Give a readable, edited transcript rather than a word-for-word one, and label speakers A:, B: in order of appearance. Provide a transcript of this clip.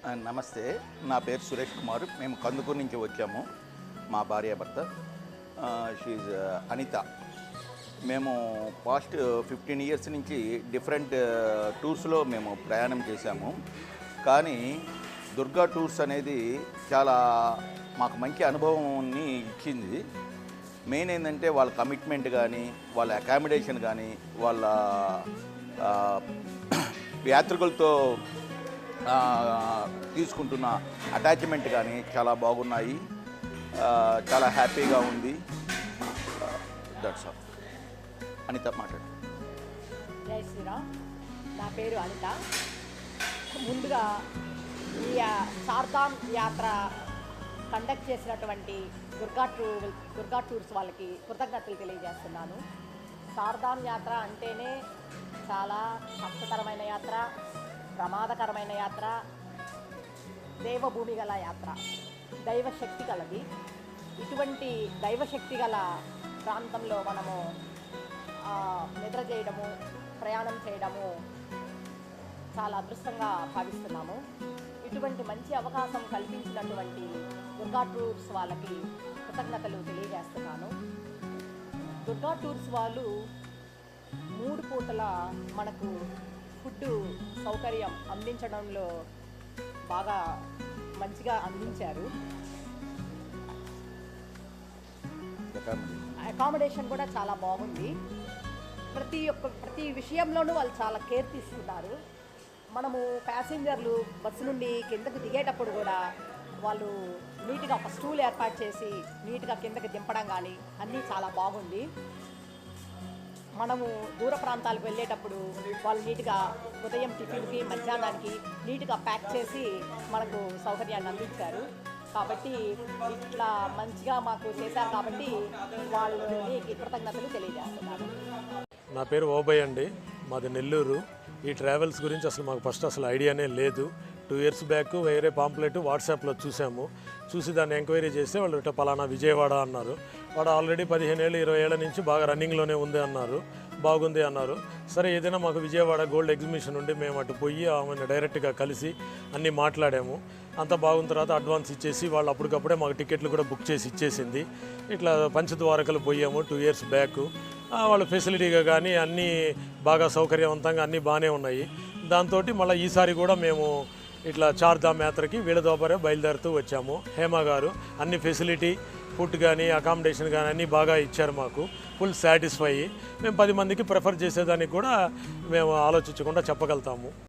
A: నమస్తే, నా పేరు సురేష్ కుమార్. మేము కందుకూరు నుంచి వచ్చాము. మా భార్యాభర్త షీజ్ అనిత. మేము పాస్ట్ 15 ఇయర్స్ నుంచి డిఫరెంట్ టూర్స్లో మేము ప్రయాణం చేశాము. కానీ దుర్గా టూర్స్ అనేది చాలా మాకు మంచి అనుభవాన్ని ఇచ్చింది. మెయిన్ ఏంటంటే వాళ్ళ కమిట్మెంట్ కానీ, వాళ్ళ అకామిడేషన్ కానీ, వాళ్ళ యాత్రికులతో తీసుకుంటున్న అటాచ్మెంట్ కానీ చాలా బాగున్నాయి. చాలా హ్యాపీగా ఉంది. That's all. అనిత మాట్లాడు.
B: జై శ్రీరామ్. నా పేరు అనిత. ముందుగా ఈ చార్ధామ్ యాత్ర కండక్ట్ చేసినటువంటి దుర్గా టూర్స్ వాళ్ళకి కృతజ్ఞతలు తెలియజేస్తున్నాను. చార్ధామ్ యాత్ర అంటేనే చాలా కష్టతరమైన యాత్ర, ప్రమాదకరమైన యాత్ర, దేవభూమి గల యాత్ర, దైవశక్తి గలది. ఇటువంటి దైవశక్తి గల ప్రాంతంలో మనము నిద్ర చేయడము, ప్రయాణం చేయడము చాలా అదృష్టంగా భావిస్తున్నాము. ఇటువంటి మంచి అవకాశం కల్పించినటువంటి దుర్గా టూర్స్ వాళ్ళకి కృతజ్ఞతలు తెలియజేస్తున్నాను. దుర్గా టూర్స్ వాళ్ళు 3 పూటల మనకు ఫుడ్ సౌకర్యం అందించడంలో బాగా మంచిగా అందించారు. అకామిడేషన్ కూడా చాలా బాగుంది. ప్రతి విషయంలోనూ వాళ్ళు చాలా కేర్ తీసుకున్నారు. మనము ప్యాసింజర్లు బస్సు నుండి కిందకు దిగేటప్పుడు కూడా వాళ్ళు నీట్గా ఒక స్టూల్ ఏర్పాటు చేసి నీట్గా కిందకి దింపడం కానీ అన్నీ చాలా బాగుంది. మనము దూర ప్రాంతాలకు వెళ్ళేటప్పుడు వాళ్ళు నీట్గా ఉదయం టిఫిన్కి, మధ్యాహ్నానికి నీట్గా ప్యాక్ చేసి మనకు సౌకర్యాన్ని అందించారు. కాబట్టి ఇట్లా మంచిగా మాకు చేశారు కాబట్టి వాళ్ళని కృతజ్ఞతలు తెలియజేస్తున్నారు.
C: నా పేరు ఓబయ్ అండి. మాది నెల్లూరు. ఈ ట్రావెల్స్ గురించి మాకు ఫస్ట్ ఐడియానే లేదు. 2 ఇయర్స్ బ్యాక్ వేరే పాంప్లెట్ వాట్సాప్లో చూసి దాన్ని ఎంక్వైరీ చేస్తే వాళ్ళు ఇట్లా పలానా విజయవాడ అన్నారు. వాడు ఆల్రెడీ 15 ఏళ్ళు 20 ఏళ్ళ నుంచి బాగా రన్నింగ్లోనే ఉంది అన్నారు. బాగుంది అన్నారు. సరే, ఏదైనా మాకు విజయవాడ గోల్డ్ ఎగ్జిబిషన్ ఉండి మేము అటు పోయి ఆమెను డైరెక్ట్గా కలిసి అన్నీ మాట్లాడాము. అంత బాగున్న తర్వాత అడ్వాన్స్ ఇచ్చేసి వాళ్ళు అప్పటికప్పుడే మాకు టికెట్లు కూడా బుక్ చేసి ఇచ్చేసింది. ఇట్లా పంచద్వారకలు పోయాము 2 ఇయర్స్ బ్యాక్. వాళ్ళ ఫెసిలిటీగా కానీ అన్నీ బాగా సౌకర్యవంతంగా అన్నీ బాగానే ఉన్నాయి. దాంతో మళ్ళీ ఈసారి కూడా మేము ఇట్లా చార్ధామ్ యాత్రకి వీళ్ళ ద్వారానే బయలుదేరుతూ వచ్చాము. హేమ గారు అన్ని ఫెసిలిటీ, ఫుడ్ కానీ అకామిడేషన్ కానీ అన్నీ బాగా ఇచ్చారు. మాకు ఫుల్ సాటిస్ఫై. మేము 10 మందికి ప్రిఫర్ చేసేదానికి కూడా మేము ఆలోచించకుండా చెప్పగలుగుతాము.